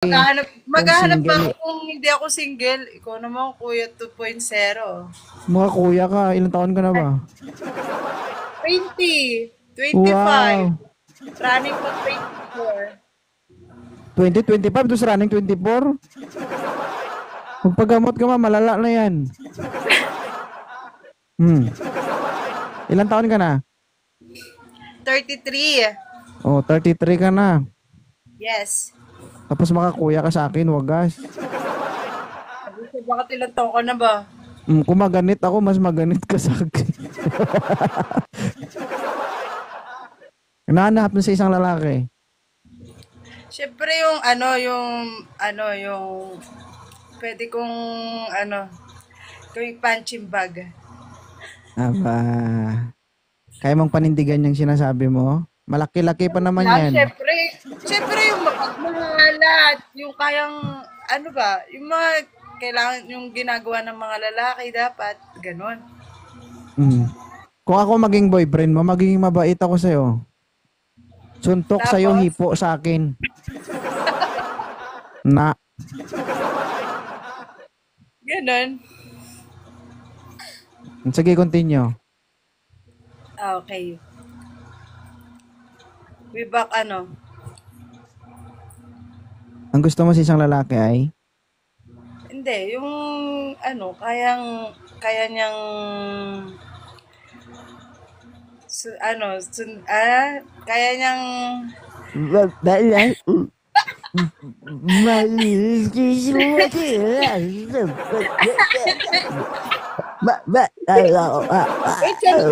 Maghahanap ba ako kung hindi ako single? Ikaw naman, Kuya 2.0. Mga kuya ka, ilang taon ka na ba? 20, 25, Wow! running to 24. 2025, tapos running 24? Magpagamot ka malala na yan. Ilang taon ka na? 33. Oh, 33 ka na. Yes. Tapos makakuya ka sa akin, wagas. Bakit ilang taon ka na ba? Kung maganit ako, mas maganit ka sa akin. Nahanap na sa isang lalaki. Siyempre yung pwede kong gawing punching bag. Aba, kaya mong panindigan yung sinasabi mo? Malaki-laki pa naman yan. Siyempre yung mapagmahalat, yung kayang, yung mga kailangan, yung ginagawa ng mga lalaki dapat, ganon. Kung ako maging boyfriend mo, magiging mabait ako sa'yo. Suntok tapos, sa'yo, hipo sa akin. Na. Ganon. Sige, continue. Okay. We back Ang gusto mo sa isang lalaki ay? Hindi, yung kaya niyang kaya niyang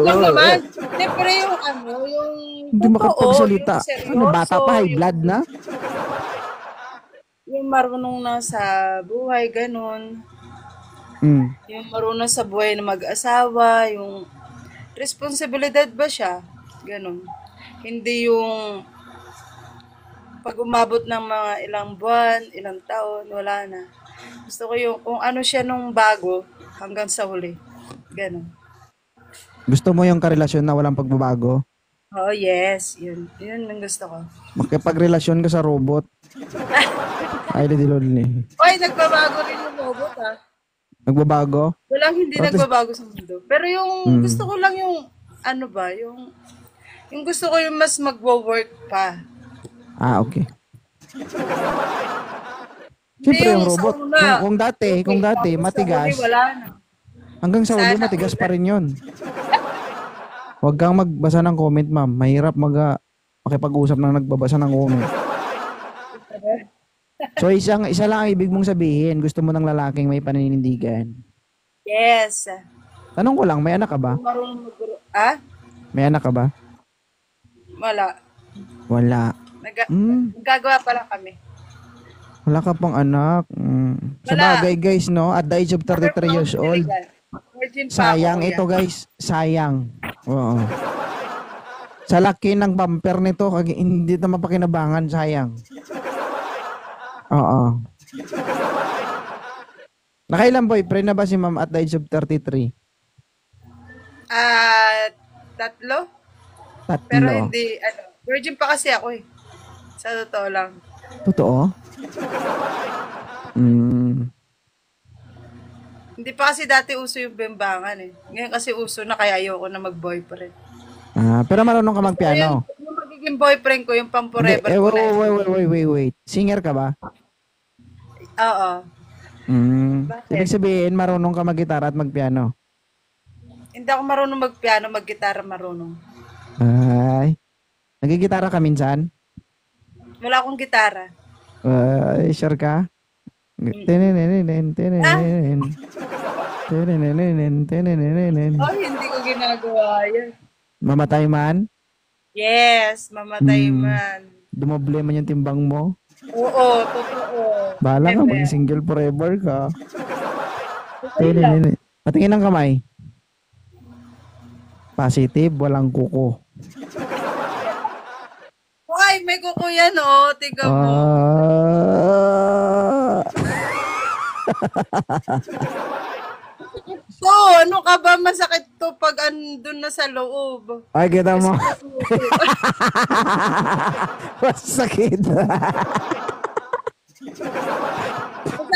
lang naman. Siyempre yung hindi makapagsalita. Ano, bata pa, high blood na? Yung marunong na sa buhay, ganun. Yung marunong sa buhay na mag-asawa, yung responsibilidad ba siya? Ganun. Hindi yung pag umabot ng mga ilang buwan, ilang taon, wala na. Gusto ko yung kung ano siya nung bago hanggang sa huli. Ganun. Gusto mo yung karelasyon na walang pagbabago? Oh, yes. Yun ang gusto ko. Makipagrelasyon ka sa robot. Ay, lonely. Oy, nagbabago rin yung robot, ha? Nagbabago? Walang hindi nagbabago sa mundo. Pero yung gusto ko lang yung, yung gusto ko yung mas magwo-work pa. Ah, okay. Siyempre yung robot, kung dati, matigas. Wala na. Hanggang sa huli, matigas pa rin yun. Huwag kang magbasa ng comment, ma'am. Mahirap makipag-usap ng nagbabasa ng comment. So, isa lang ang ibig mong sabihin. Gusto mo ng lalaking may paninindigan. Yes. Tanong ko lang, may anak ka ba? May anak ka ba? Wala. Gagawa pa lang kami. Wala ka pang anak. Sa bagay, guys, no? At the age of 33 years old. Sayang ito, guys. Sayang. Oo. Sa laki ng bumper nito, hindi na mapakinabangan. Sayang. Oo. Nakailang boyfriend na ba si ma'am at the age of 33? 3. Tatlo? Pero hindi, virgin pa kasi ako eh. Sa totoo lang. Totoo? Hindi pa kasi dati uso yung bembangan eh. Ngayon kasi uso na kaya ayoko na mag-boyfriend. Pero marunong ka mag-piano? Yung magiging boyfriend ko, yung pang forever ko na. Wait. Singer ka ba? Oo. Ibig sabihin, marunong ka mag-gitara at mag-piano? Hindi ako marunong mag-piano, mag-gitara marunong. Ay. Nagigitara ka minsan? Wala akong gitara. Sure ka? Oh, hindi ko ginagawa yan. Mamatay man? Yes, mamatay man. Dumoble man yung timbang mo? Oo, totoo. Bahala ka, maging single forever ka. Patingin ng kamay. Positive, walang kuko. Ay, may kuko yan, oh. Tingnan mo. So, ano ka ba? Masakit to pag andun na sa loob. Ay, kita mo. Masakit.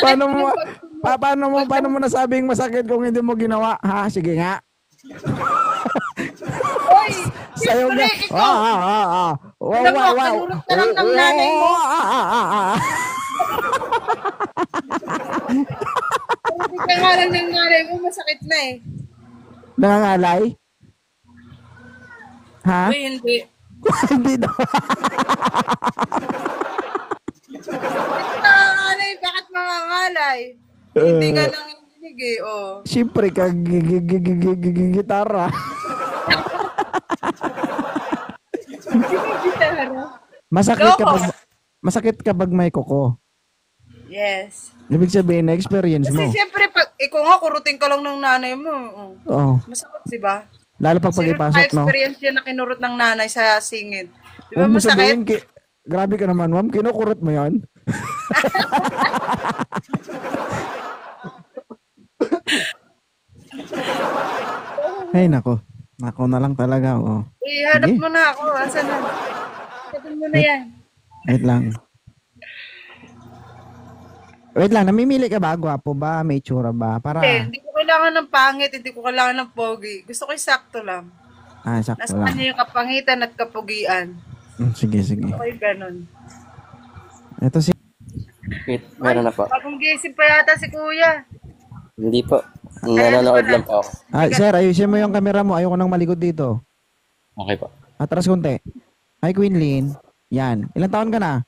Paano mo nasabing masakit kung hindi mo ginawa? Ha? Sige nga. Oy! Sayo nga. Alam mo, kanurot ka lang ng nanay mo. Hindi ka nga lang ng nanay mo, masakit na eh. Nangangalay? Ha? Uy, hindi. Hindi daw. Nangangalay, bakit mangangalay? Hindi ka lang indinig eh, oh. Siyempre, gitara. Masakit kapag may kuko. Yes. Ibig sabihin na experience mo. Kasi siyempre, pag ikaw nga, kurutin ka lang ng nanay mo. Oo. Masakit, diba? Lalo pag pag-ipasok, no? Experience yan na kinurot ng nanay sa singid. Diba Huwag mo masakit? sabihin, grabe ka naman, ma'am. Kinukurot mo yan? Ay, nako. Nako na lang talaga, oh. Hanap mo na ako. Asan na? Sabihin mo na yan. Wait lang, namimili ka ba? Gwapo ba? May tsura ba? Para... Hindi ko kailangan ng pangit, hindi ko kailangan ng pogi. Gusto ko yung sakto lang. Sakto Nasa lang. kanya yung kapangitan at kapugian. Sige. Okay, ganun. Ito si... Meron na po. Bagong gising pa yata si kuya. Hindi po. Nanonood lang po ako. Sir, ayusin mo yung camera mo. Ayoko nang malikot dito. Okay po. Atras konti. Hi, Queenlyn. Yan. Ilang taon ka na?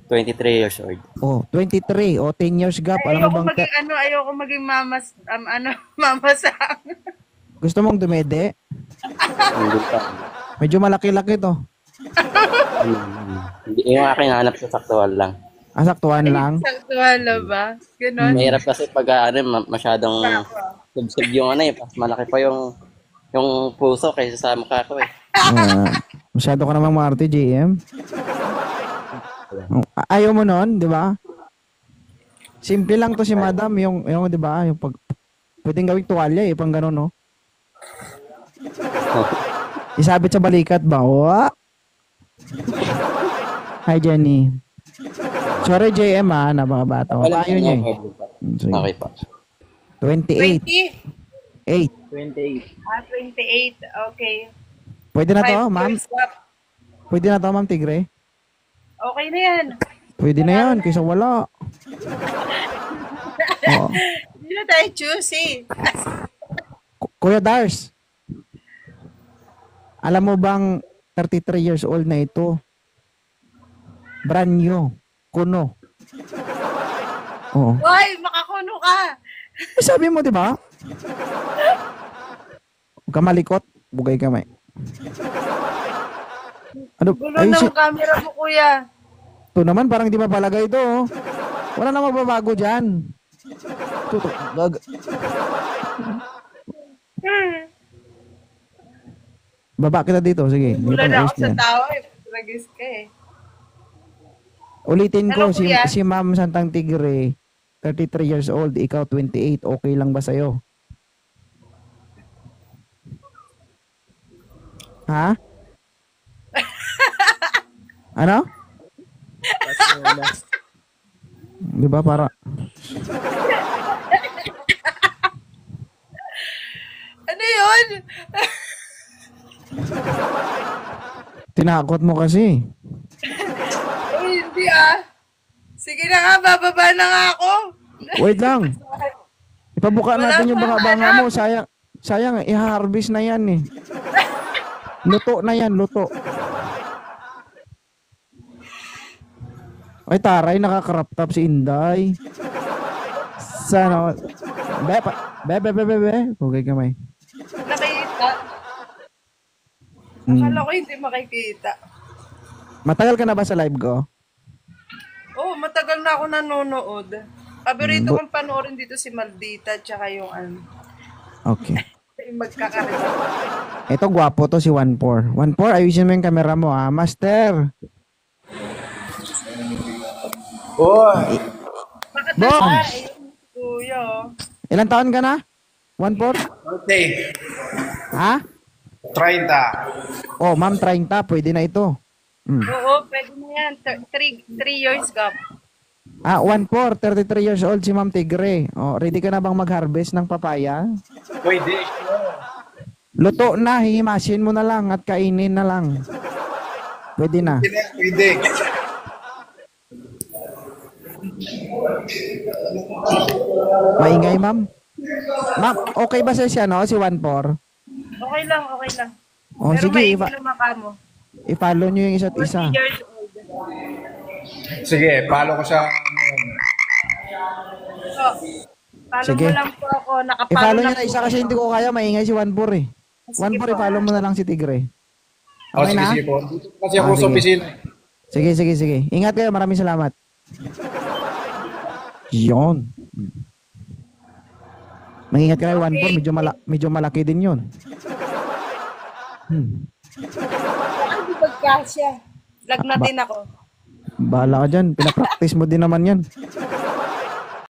23 years old. Oh, 23. O, 10 years gap. Alam mo bang... Ayoko maging mamasang. Gusto mong dumede? Hindi pa. Medyo malaki-laki to. Hindi yung aking hanap sa saktuhan lang. Saktuhan lang? Saktuhan lang ba? Ganon. Mahirap kasi pag masyadong subsub yung mas malaki pa yung puso kaysa sa mukha ko eh. Masyado ka namang maarte, JM. Ayaw mo nun, di ba? Simple lang to si madam, yung di ba, yung pag pwedeng gawing tuwalya eh, pang gano'n, no? Isabit sa balikat ba? Hi, Jenny. Sorry, JM, napakabata. Paano niya eh? Okay pa. 28. 8. 28. Okay. Pwede na to, ma'am? Pwede na to, ma'am Tigre? Okay na yan. Pwede na yan, kaysa wala. Hindi na tayo choosy. Kuya Dars, alam mo bang 33 years old na ito? Brand new. Kuno. Oo. Hoy, makakuno ka. Sabi mo, di ba? Huwag ka malikot. Bugay kamay. Ano? Gulo ng camera mo, kuya. Ito naman, parang di mapalagay ito. Oh. Wala na magbabago dyan. Ito. Baba kita dito. Sige. Wala na ako sa tao eh. Nagis ka eh. Ulitin ko, Hello, si Ma'am Santang Tigre, 33 years old, ikaw 28, okay lang ba sa'yo? Ha? Ano? Di ba para... Ano yun? Tinakot mo kasi. Uy, hindi Sige na nga, bababa na nga ako. Wait lang. Ipabuka natin yung banga-banga mo. Sayang, i-harvest na yan eh. Luto na yan, luto. Ay, taray, nakakrap top si Inday. Sana. Be. Okay kamay. Nakita. Akala ko hindi makikita. Matagal ka na ba sa live ko? Oo, matagal na ako nanonood. Paborito kong panoorin dito si Maldita tsaka yung Okay. yung magkakarita. Ito gwapo to si 1-4. 1-4, ayusin mo yung camera mo Master. Boy! Bakit Bom! na kuya? Ilang taon ka na? 1-4? Okay. Ha? 30. Oh, ma'am, 30. Pwede na ito. Oo, pwede na yan. 3 years gap. 1-4, 33 years old si Ma'am Tigre. Oh, ready ka na bang mag-harvest ng papaya? Pwede. Luto na, hihimasin mo na lang at kainin na lang. Pwede na. Pwede. Maingay, ma'am. Ma'am, okay ba sa siya, no? Si 1-4? Okay lang, okay lang. Oh, Pero sige, maingay naman ka mo. i-follow nyo yung isa't 40 isa. years old. Sige, follow ko siya. So, follow Sige. mo lang po ako. Nakapalo I-follow na nyo na po isa kasi hindi ko kaya, maingay si 1-4 eh. Sige 1-4, po. i-follow mo na lang si Tigre. Oh, Okay sige, na? sige po. Dito kasi ako sa sige. opisina. Sige. Ingat kayo, maraming salamat. Yon. Mangingat ka na 1-4, medyo malaki din yun. Ay, di ba kasya? Lag na din ako. Bahala ka dyan, pinapractice mo din naman yan.